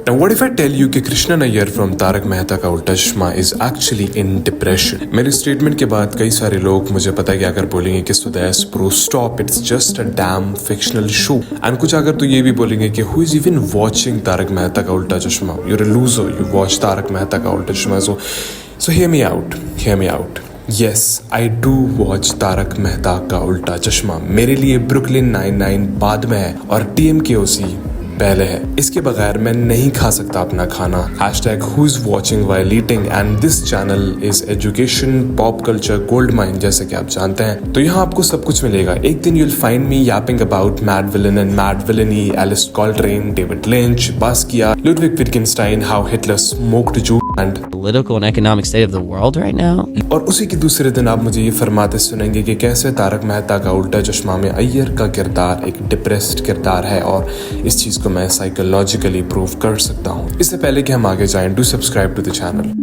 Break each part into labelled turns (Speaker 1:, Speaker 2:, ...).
Speaker 1: Now what if I tell you कि Krishnan Iyer from Tarak Mehta Ka Ooltah चश्मा is actually in depression? मेरे statement के बाद कई सारे लोग मुझे पता है कि अगर बोलेंगे कि Sudesh bro stop, it's just a dam fictional show, and कुछ अगर तो ये भी बोलेंगे कि who is even watching Tarak Mehta Ka Ooltah चश्मा? You're a loser, you watch Tarak Mehta Ka Ooltah चश्मा. So hear me out. Yes, I do watch Tarak Mehta Ka Ooltah चश्मा. मेरे लिए ब्रुकलिन 99 बाद में है और TMKOC पहले है. इसके बगैर मैं नहीं खा सकता अपना खाना. Hashtag who's watching while eating and this channel is education, pop culture, gold mine जैसे कि आप जानते हैं. तो यहाँ आपको सब कुछ मिलेगा. एक दिन you'll find me yapping about Mad Villain and Mad Villainy, Alice Coltrane, David Lynch, Basquiat, Ludwig Wittgenstein, how Hitler smoked Jew and
Speaker 2: political and economic state of the world right now.
Speaker 1: और उसी के दूसरे दिन आप मुझे ये फरमाते सुनेंगे कि कैसे तारक मेहता का उल्टा चश्मा में अय्यर का किरदार एक डिप्रेस्ड किरदार है और इस चीज को मैं साइकोलॉजिकली प्रूव कर सकता हूँ. इससे पहले कि हम आगे जाएं, do subscribe to the channel.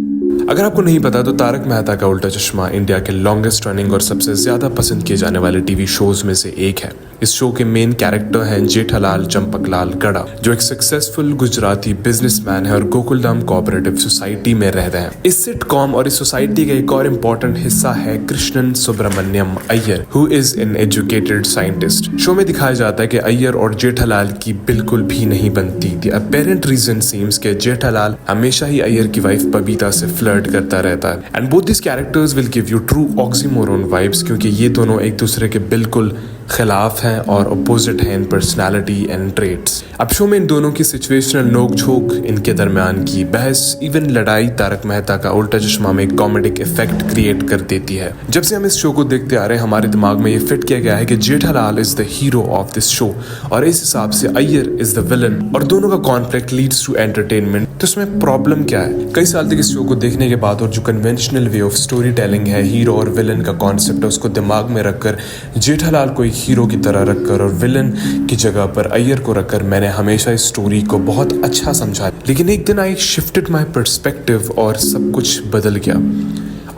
Speaker 1: अगर आपको नहीं पता तो तारक मेहता का उल्टा चश्मा इंडिया के लॉन्गेस्ट रनिंग और सबसे ज्यादा पसंद किए जाने वाले टीवी शोज में से एक है. इस शो के मेन कैरेक्टर हैं जेठालाल चंपकलाल गड़ा, जो एक सक्सेसफुल गुजराती बिजनेसमैन है और गोकुलधाम कोऑपरेटिव सोसाइटी में रहते हैं. इस सिटकॉम और इस सोसाइटी का एक और इम्पोर्टेंट हिस्सा है Krishnan Subramaniam Iyer, who is an educated scientist. Show में दिखाया जाता है कि अय्यर और जेठालाल की बिल्कुल भी नहीं बनती. द अपेरेंट रीजन सीम्स के जेठालाल हमेशा ही अय्यर की वाइफ बबीता से फ्लर्ट करता रहता है. And both this characters will give you true oxymoron vibes, क्योंकि ये दोनों एक दूसरे के बिल्कुल खिलाफ हैं और अपोजिट हैं इन पर्सनालिटी एंड ट्रेट्स. अब शो में इन दोनों की सिचुएशनल नोक-झोंक, इनके दरमियान की बहस, इवन लड़ाई तारक मेहता का उल्टा चश्मा में एक कॉमेडिक इफेक्ट क्रिएट कर देती है. जब से हम इस शो को देखते आ रहे हैं हमारे दिमाग में ये फिट किया गया है कि Jethalal is the hero of this show और इस हिसाब से अय्यर इज द विलन और दोनों का कॉन्फ्लिक्ट लीड्स टू एंटरटेनमेंट. तो इसमें प्रॉब्लम क्या है? कई साल तक इस शो को देखने के बाद और जो conventional way of story telling है, हीरो और विलन का कॉन्सेप्ट है, उसको दिमाग में रखकर जेठालाल को हीरो की तरह रखकर और विलन की जगह पर अय्यर को रखकर मैंने हमेशा इस स्टोरी को बहुत अच्छा समझा. लेकिन एक दिन आई शिफ्टेड माय पर्सपेक्टिव और सब कुछ बदल गया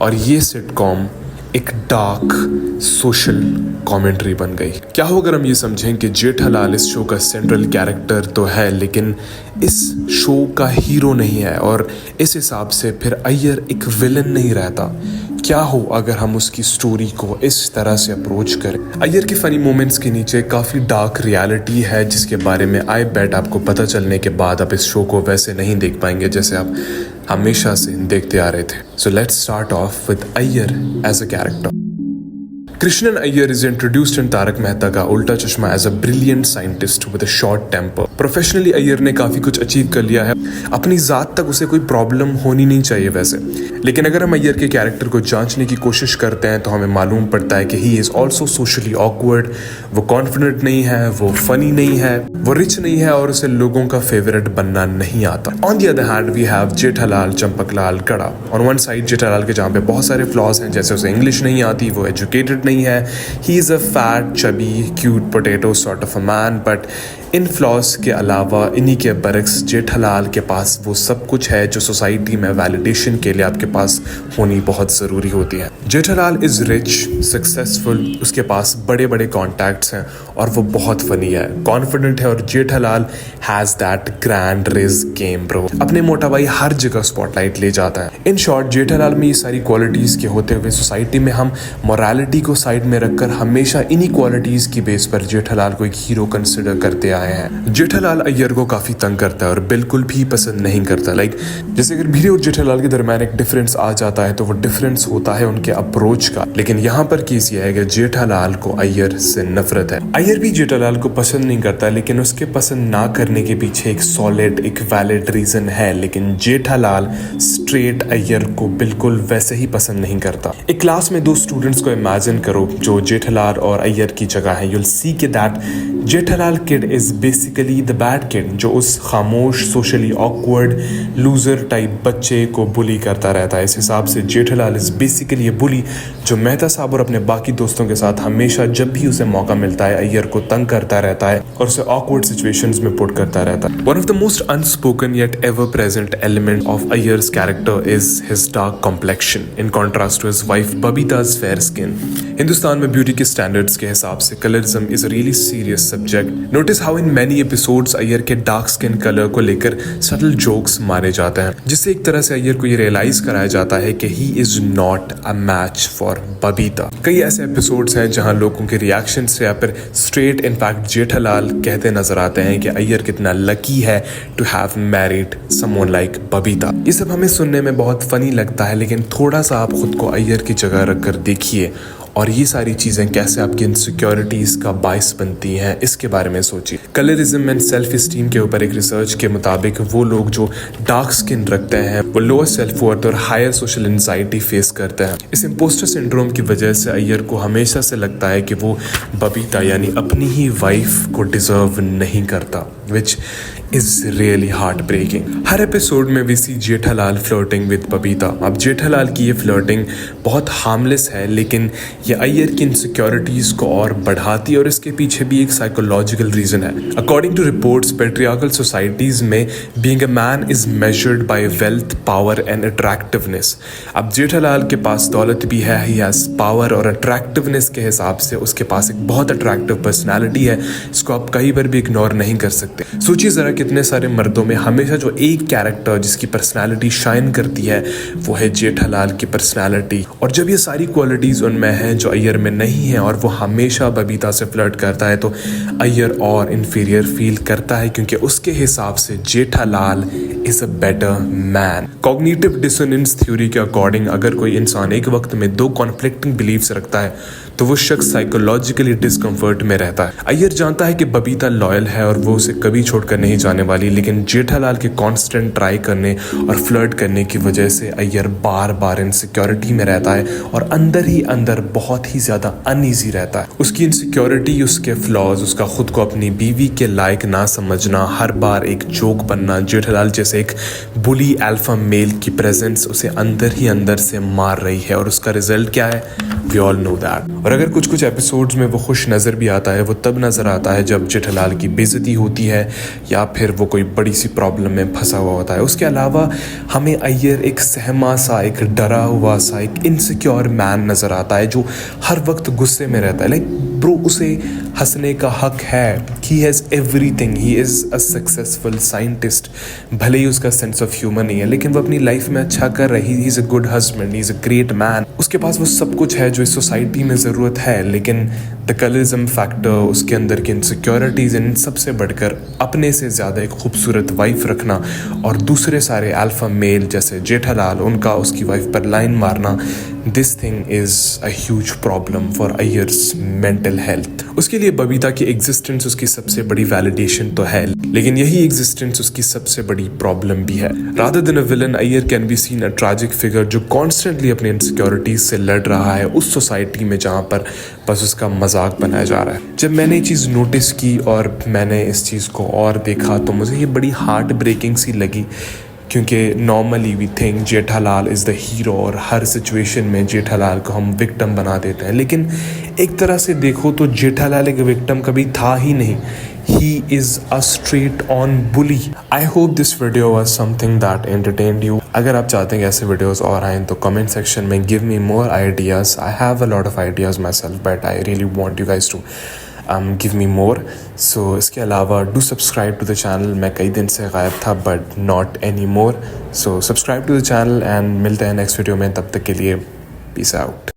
Speaker 1: और ये सिटकॉम एक डार्क सोशल कमेंट्री बन गई. क्या हो अगर हम ये समझें कि जेठालाल इस शो का सेंट्रल कैरेक्टर तो है लेकिन इस शो का हीरो नहीं है और इस हिसाब से फिर अय्यर एक विलन नहीं रहता. क्या हो अगर हम उसकी स्टोरी को इस तरह से अप्रोच करें? अय्यर की फनी मोमेंट्स के नीचे काफ़ी डार्क रियलिटी है जिसके बारे में आई बेट आपको पता चलने के बाद आप इस शो को वैसे नहीं देख पाएंगे जैसे आप हमेशा से देखते आ रहे थे. So let's start off with Iyer as a character. Krishnan Iyer is introduced in Taarak Mehta Ka Ooltah चश्मा as a brilliant scientist with a short temper. Professionally Iyer ने काफी कुछ अचीव कर लिया है. अपनी जात तक उसे कोई प्रॉब्लम होनी नहीं चाहिए वैसे. लेकिन अगर हम अय्यर के कैरेक्टर को जांचने की कोशिश करते हैं तो हमें मालूम पड़ता है कि he is also socially awkward. वो कॉन्फिडेंट नहीं है, वो फनी नहीं है, वो रिच नहीं है और उसे लोगों का फेवरेट बनना नहीं आता. On the other hand we have Jethalal Champaklal Gada. On one side Jethalal के जहाँ पे बहुत सारे फ्लॉज हैं, जैसे उसे इंग्लिश नहीं आती, वो एजुकेटेड नहीं है, he is a fat chubby cute potato sort of a man. But in flaws के अलावा इन्हीं के बरक्स जेठालाल के पास वो सब कुछ है जो सोसाइटी में वैलिडेशन के लिए आपके पास होनी बहुत ज़रूरी होती है. जेठालाल इज रिच, सक्सेसफुल, उसके पास बड़े बड़े कॉन्टैक्ट्स हैं और वो बहुत फनी है, कॉन्फिडेंट है और Jethalal has that grand ridge game bro. अपने मोटा भाई हर जगह स्पॉटलाइट ले जाता है. इन शॉर्ट जेठालाल में ये सारी क्वालिटीज़ के होते हुए सोसाइटी में हम मोरालिटी को साइड में रखकर हमेशा इन्हीं क्वालिटीज़ की बेस पर जेठालाल को एक हीरो कंसिडर करते आए हैं. जेठालाल अय्यर को काफी तंग करता है और बिल्कुल भी पसंद नहीं करता. जैसे अगर भीरे और जेठालाल के दरमियान एक डिफरेंस आ जाता है तो वो डिफरेंस होता है उनके अप्रोच का. लेकिन यहाँ पर केस ये है कि जेठालाल को अय्यर से नफरत है. अय्यर भी जेठालाल को पसंद नहीं करता लेकिन उसके पसंद ना करने के पीछे एक सॉलिड, एक वैलिड रीजन है. लेकिन जेठालाल स्ट्रेट अय्यर को बिल्कुल वैसे ही पसंद नहीं करता. एक क्लास में दो स्टूडेंट्स को इमेजिन करो जो जेठालाल और अय्यर की जगह है. यूल सी के that Jethalal kid is basically the bad kid जो उस खामोश, सोशली ऑकवर्ड, लूजर टाइप बच्चे को बुली करता रहता है. इस हिसाब से जेठालाल इज बेसिकली ए बुली जो मेहता साहब और अपने बाकी दोस्तों के साथ हमेशा जब भी उसे मौका मिलता है अय्यर को तंग करता रहता है और उसे ऑकवर्ड सिचुएशंस में पुट करता रहता है. One of the most unspoken yet ever present element of Iyer's character is his dark complexion in contrast to his wife Babita's fair skin. Hindustan में ब्यूटी के स्टैंडर्ड्स के हिसाब से colourism is a really serious subject. Notice how in many episodes Iyer के dark skin colour को लेकर subtle jokes मारे जाते हैं, जिससे एक तरह से अय्यर को ये रियलाइज कराया जाता है कि he is not a match for Babita. कई ऐसे एपिसोड्स हैं जहां लोगों के रिएक्शन से या फिर स्ट्रेट इनफैक्ट जेठालाल कहते नजर आते हैं कि अय्यर कितना लकी है to have married someone like Babita. ये सब हमें सुनने में बहुत फनी लगता है, लेकिन थोड़ा सा आप खुद को अय्यर की जगह रखकर देखिए और ये सारी चीजें कैसे आपकी इनसिक्योरिटीज का बायस बनती हैं, इसके बारे में सोचिए। कलरिज्म एंड सेल्फ स्टीम के ऊपर एक रिसर्च के मुताबिक वो लोग जो डार्क स्किन रखते हैं वो लोअर सेल्फ वर्थ और हायर सोशल एंजाइटी फेस करते हैं। इस इम्पोस्टर सिंड्रोम की वजह से अय्यर को हमेशा से लगता है कि वो बबीता यानी अपनी ही वाइफ को डिजर्व नहीं करता, which is really heartbreaking. हर एपिसोड में we see Jethalal flirting with Babita. अब जेठालाल की ये फ्लर्टिंग बहुत हार्मलेस है, लेकिन ये अय्यर की इनसिक्योरिटीज को और बढ़ाती है और इसके पीछे भी एक साइकोलॉजिकल रीजन है। According to reports, patriarchal societies में being a man is measured by wealth, power and attractiveness. अब जेठालाल के पास दौलत भी है, ही हैज पावर, और अट्रैक्टिवनेस के हिसाब से उसके पास एक बहुत अट्रैक्टिव पर्सनैलिटी है, इसको आप कहीं पर भी इग्नोर नहीं कर सकते। सोचिए जरा कितने सारे मर्दों में हमेशा जो एक कैरेक्टर जिसकी पर्सनालिटी शाइन करती है वो है जेठालाल की पर्सनालिटी, और जब ये सारी क्वालिटीज उनमें हैं जो अय्यर में नहीं है और वो हमेशा बबीता से फ्लर्ट करता है, तो अय्यर और इंफीरियर फील करता है क्योंकि उसके हिसाब से Jethalal is a better man. Cognitive dissonance theory के अकॉर्डिंग अगर कोई इंसान एक वक्त में दो कॉन्फ्लिक्टिंग बिलीव्स रखता है तो वो शख्स साइकोलॉजिकली डिस्कम्फर्ट में रहता है। अय्यर जानता है कि बबीता लॉयल है और वो उसे कभी छोड़कर नहीं जाने वाली, लेकिन जेठालाल के कांस्टेंट ट्राई करने और फ्लर्ट करने की वजह से अय्यर बार बार इनसिक्योरिटी में रहता है और अंदर ही अंदर बहुत ही ज्यादा अनईजी रहता है। उसकी इनसिक्योरिटी, उसके फ्लॉज, उसका खुद को अपनी बीवी के लायक ना समझना, हर बार एक जोक बनना, जेठालाल जैसे एक बुली अल्फा मेल की प्रेजेंस उसे अंदर ही अंदर से मार रही है, और उसका रिजल्ट क्या है? We all know that. और अगर कुछ कुछ एपिसोड्स में वो खुश नज़र भी आता है, वो तब नज़र आता है जब जेठालाल की बेइज्जती होती है या फिर वो कोई बड़ी सी प्रॉब्लम में फंसा हुआ होता है। उसके अलावा हमें अय्यर एक सहमा सा, एक डरा हुआ सा, एक इनसिक्योर मैन नज़र आता है जो हर वक्त गुस्से में रहता है। लाइक ब्रो, उसे हंसने का हक है, he has everything, he is a successful scientist, भले ही उसका सेंस ऑफ ह्यूमर नहीं है लेकिन वो अपनी लाइफ में अच्छा कर रही, he is a good husband, he is a great man, उसके पास वो सब कुछ है जो इस सोसाइटी में ज़रूरत है। लेकिन द कलरिज्म फैक्टर, उसके अंदर की इनसिक्योरिटीज़, इन सबसे बढ़कर अपने से ज़्यादा एक खूबसूरत वाइफ रखना और दूसरे सारे अल्फा मेल जैसे जेठालाल उनका उसकी वाइफ पर लाइन मारना, this thing is a huge problem for Iyer's mental health. उसके लिए बबीता की एग्जिस्टेंस उसकी सबसे बड़ी वैलिडेशन तो है, लेकिन यही एग्जिस्टेंस उसकी सबसे बड़ी प्रॉब्लम भी है। Rather than a villain, Iyer can be seen a tragic figure जो कॉन्स्टेंटली अपने इनसिक्योरिटीज से लड़ रहा है उस सोसाइटी में जहाँ पर बस उसका मजाक बनाया जा रहा है। जब मैंने ये चीज़ नोटिस की और मैंने इस चीज़ को और देखा तो मुझे ये बड़ी हार्ट ब्रेकिंग सी लगी, क्योंकि normally we think Jethalal is the hero और हर सिचुएशन में जेठालाल को हम विक्टिम बना देते हैं, लेकिन एक तरह से देखो तो जेठालाल एक विक्टिम कभी था ही नहीं। He is a straight on bully. I hope this video was something that entertained you. अगर आप चाहते हैं कि ऐसे वीडियोस और आएँ तो कमेंट सेक्शन में give me more ideas. I have a lot of ideas myself, but I really want you guys to give me more. So इसके अलावा do subscribe to the channel. मैं कई दिन से गायब था but not anymore. So subscribe to the channel and मिलते हैं next video में, तब तक के लिए peace out.